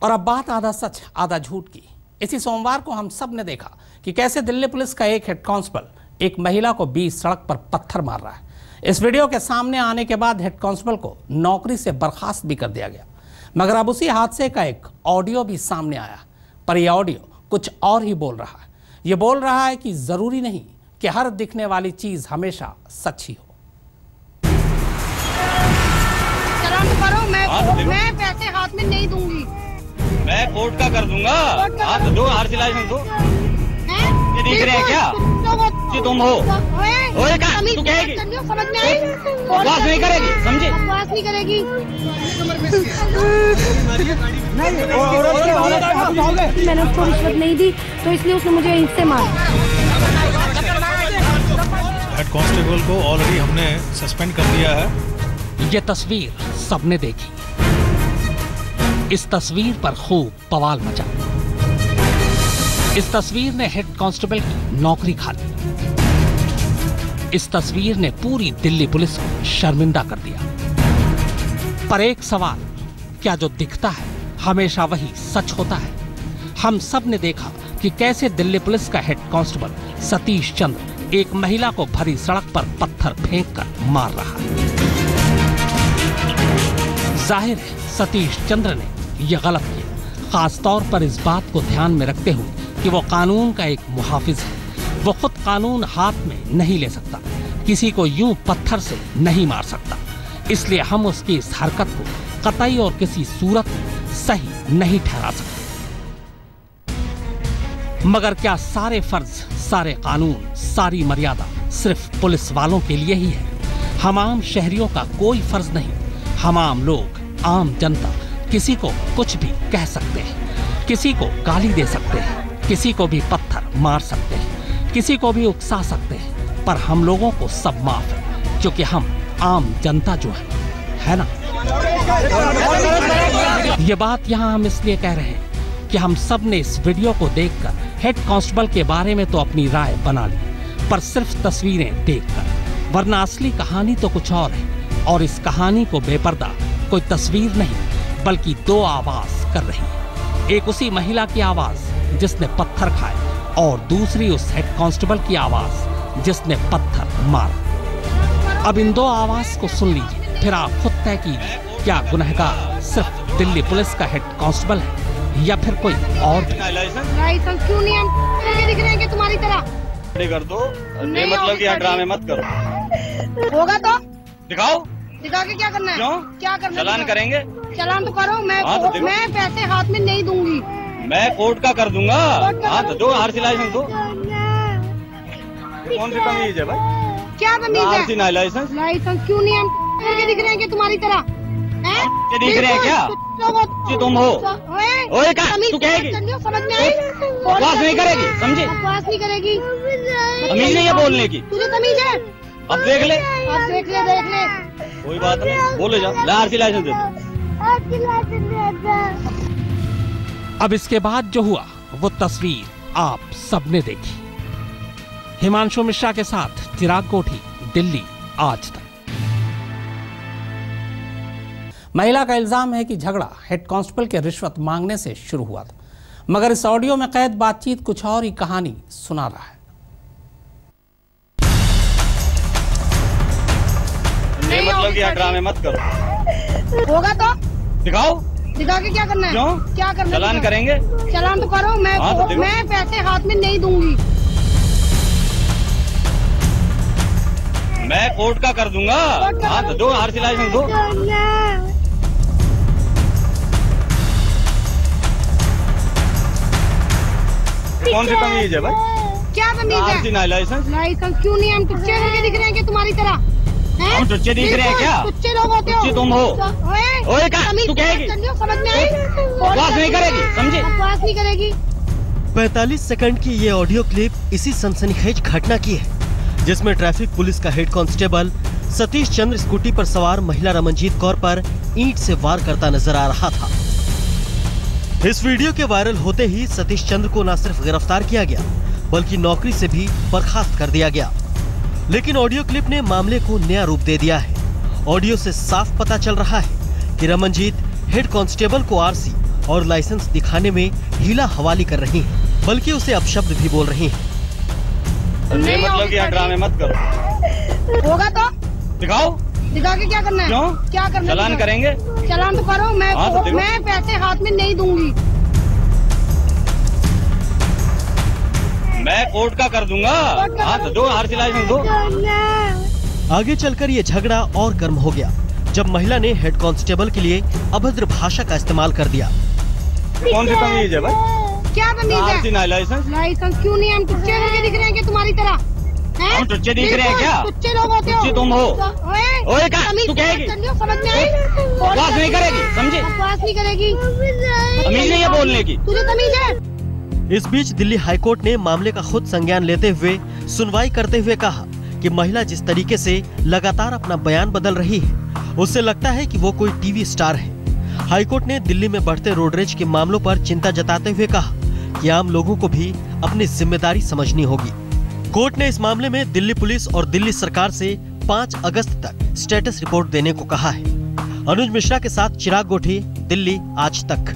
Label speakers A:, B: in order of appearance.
A: और अब बात आधा सच आधा झूठ की। इसी सोमवार को हम सब ने देखा कि कैसे दिल्ली पुलिस का एक हेड कांस्टेबल एक महिला को बीच सड़क पर पत्थर मार रहा है। इस वीडियो के सामने आने के बाद हेड कांस्टेबल को नौकरी से बर्खास्त भी कर दिया गया। मगर अब उसी हादसे का एक ऑडियो भी सामने आया, पर यह ऑडियो कुछ और ही बोल रहा है। ये बोल रहा है कि जरूरी नहीं कि हर दिखने वाली चीज हमेशा सच ही हो।
B: मैं पैसे हाथ में नहीं दूंगी।
C: मैं कोर्ट का कर दूंगा। हाथ दो, आरसी लाइसेंस दो। ये दिख रहे हैं क्या? जी तुम हो। ओए का तू कहेगी?
B: समझ में आई?
C: बकवास नहीं करेगी, समझी?
B: बकवास नहीं करेगी। मैंने उसको रिश्वत नहीं दी तो इसलिए उसने मुझे इससे मारा।
D: हेड कांस्टेबल को ऑलरेडी हमने सस्पेंड कर दिया है।
A: ये तस्वीर सबने देखी। इस तस्वीर पर खूब बवाल मचा। इस तस्वीर ने हेड कांस्टेबल की नौकरी खा ली। इस तस्वीर ने पूरी दिल्ली पुलिस को शर्मिंदा कर दिया। पर एक सवाल, क्या जो दिखता है हमेशा वही सच होता है? हम सब ने देखा कि कैसे दिल्ली पुलिस का हेड कांस्टेबल सतीश चंद्र एक महिला को भरी सड़क पर पत्थर फेंककर मार रहा है। जाहिर है सतीश चंद्र ने यह गलत किया, खासतौर पर इस बात को ध्यान में रखते हुए कि वो कानून का एक मुहाफिज है। वो खुद कानून हाथ में नहीं ले सकता, किसी को यूं पत्थर से नहीं मार सकता। इसलिए हम उसकी इस हरकत को कतई और किसी सूरत में सही नहीं ठहरा सकते। मगर क्या सारे फर्ज, सारे कानून, सारी मर्यादा सिर्फ पुलिस वालों के लिए ही है? हम आम शहरियों का कोई फर्ज नहीं? हम आम लोग, आम जनता किसी को कुछ भी कह सकते हैं, किसी को गाली दे सकते हैं, किसी को भी पत्थर मार सकते हैं, किसी को भी उकसा सकते हैं, पर हम लोगों को सब माफ है, क्योंकि हम आम जनता जो है ना। ये बात यहाँ हम इसलिए कह रहे हैं कि हम सब ने इस वीडियो को देखकर हेड कांस्टेबल के बारे में तो अपनी राय बना ली, पर सिर्फ तस्वीरें देखकर, वरना असली कहानी तो कुछ और है। और इस कहानी को बेपर्दा कोई तस्वीर नहीं बल्कि दो आवाज कर रही है। एक उसी महिला की आवाज जिसने पत्थर खाए, और दूसरी उस हेड कांस्टेबल की आवाज जिसने पत्थर मारा। अब इन दो आवाज को सुन लीजिए, फिर आप खुद तय कीजिए, क्या गुनहगार सिर्फ दिल्ली पुलिस का हेड कांस्टेबल है या फिर कोई और भी?
B: लाइसेंस क्यों नहीं हम दिख रहे हैं कि तुम्हारी तरह?
C: कर दो, मतलब कि ड्रामे मत करो।
B: होगा तो
C: दिखाओ।
B: दिखा के क्या करना है?
C: क्यों?
B: क्या करना?
C: चालान करेंगे।
B: चालान तो करो। मैं पैसे हाथ में नहीं दूंगी।
C: मैं कोर्ट का कर दूंगा। हाथ दो, आरसी लाइसेंस दो। कौन सी तमीज है भाई?
B: क्या तमीज है?
C: RC licence.
B: लाइसेंस क्यों नहीं हम दिख रहे हैं कि तुम्हारी तरह?
C: ये दिख रहे हैं क्या? जी तुम हो। ओए का तू कहेगी?
B: समझ में आई?
C: बकवास नहीं करेगी, समझी?
B: बकवास नहीं करेगी।
C: तमीज नहीं है बोलने की।
B: तुझे तमीज है?
C: अब देख ले।
B: अब देख ले।
C: कोई बात नहीं, बोले जाओ। आरसी लाइसेंस दे दो।
A: अब इसके बाद जो हुआ वो तस्वीर आप सबने देखी। हिमांशु मिश्रा के साथ चिराग कोठी, दिल्ली आज तक। महिला का इल्जाम है कि झगड़ा हेड कांस्टेबल के रिश्वत मांगने से शुरू हुआ था, मगर इस ऑडियो में कैद बातचीत कुछ और ही कहानी सुना रहा है।
C: मतलब कि ड्रामे मत करो।
B: होगा तो
C: दिखाओ।
B: दिखा के क्या करना है?
C: क्यों?
B: क्या करना?
C: चालान करेंगे।
B: चालान तो करो। मैं पैसे हाथ में नहीं दूंगी।
C: मैं कोर्ट का कर दूंगा। हाथ दो, आरसी लाइसेंस दो। कौन सी तमीज है भाई?
B: क्या तमीज है?
C: RC licence.
B: लाइसेंस क्यों नहीं हम टुच्चे करके दिख रहे हैं कि तुम्हारी तरह?
C: हम टुच्चे दिख रहे हैं क्या?
B: टुच्चे लोग होते हो।
C: तुम हो। ओए का तू कहेगी?
B: समझ में आई?
C: बकवास नहीं करेगी, समझी?
B: बकवास नहीं करेगी।
E: 45 सेकंड की ये ऑडियो क्लिप इसी सनसनीखेज घटना की है, जिसमें ट्रैफिक पुलिस का head constable Satish Chandra scooty पर सवार महिला रमनजीत कौर पर ईंट से वार करता नजर आ रहा था। इस वीडियो के वायरल होते ही सतीश चंद्र को न सिर्फ गिरफ्तार किया गया बल्कि नौकरी से भी बर्खास्त कर दिया गया। लेकिन ऑडियो क्लिप ने मामले को नया रूप दे दिया है। ऑडियो से साफ पता चल रहा है कि रमनजीत हेड कांस्टेबल को आरसी और लाइसेंस दिखाने में हीला हवाली कर रही हैं, बल्कि उसे अपशब्द भी बोल रही हैं।
C: मतलब कि ड्रामे मत करो।
B: होगा तो
C: दिखाओ।
B: दिखा के क्या करना है?
C: क्यों?
B: क्या करना है?
C: चालान करेंगे।
B: चालान तो करो।
C: तो
B: मैं पैसे हाथ में नहीं दूंगी।
C: मैं कोर्ट का कर दूंगा। तो दो आरसी लाइसेंस दो।
E: आगे चलकर ये झगड़ा और गर्म हो गया जब महिला ने हेड कांस्टेबल के लिए अभद्र भाषा का इस्तेमाल कर दिया।
C: कौन सी तमीज है भाई?
B: क्या तमीज है?
C: RC licence.
B: लाइसेंस क्यों नहीं? हम टुच्चे करके दिख रहे हैं कि तुम्हारी तरह?
C: हम टुच्चे दिख रहे हैं क्या?
B: टुच्चे लोग होते हो।
C: तुम हो।
B: ओए
C: तू कहेगी?
B: समझ में आई?
C: बकवास नहीं करेगी, समझे?
B: बकवास नहीं करेगी।
C: तमीज नहीं है बोलने की।
B: तुझे तमीज है?
E: इस बीच दिल्ली हाईकोर्ट ने मामले का खुद संज्ञान लेते हुए सुनवाई करते हुए कहा कि महिला जिस तरीके से लगातार अपना बयान बदल रही है, उससे लगता है कि वो कोई टीवी स्टार है। हाईकोर्ट ने दिल्ली में बढ़ते रोड रेज के मामलों पर चिंता जताते हुए कहा कि आम लोगों को भी अपनी जिम्मेदारी समझनी होगी। कोर्ट ने इस मामले में दिल्ली पुलिस और दिल्ली सरकार से 5 अगस्त तक स्टेटस रिपोर्ट देने को कहा है। अनुज मिश्रा के साथ चिराग गोठी, दिल्ली आज तक।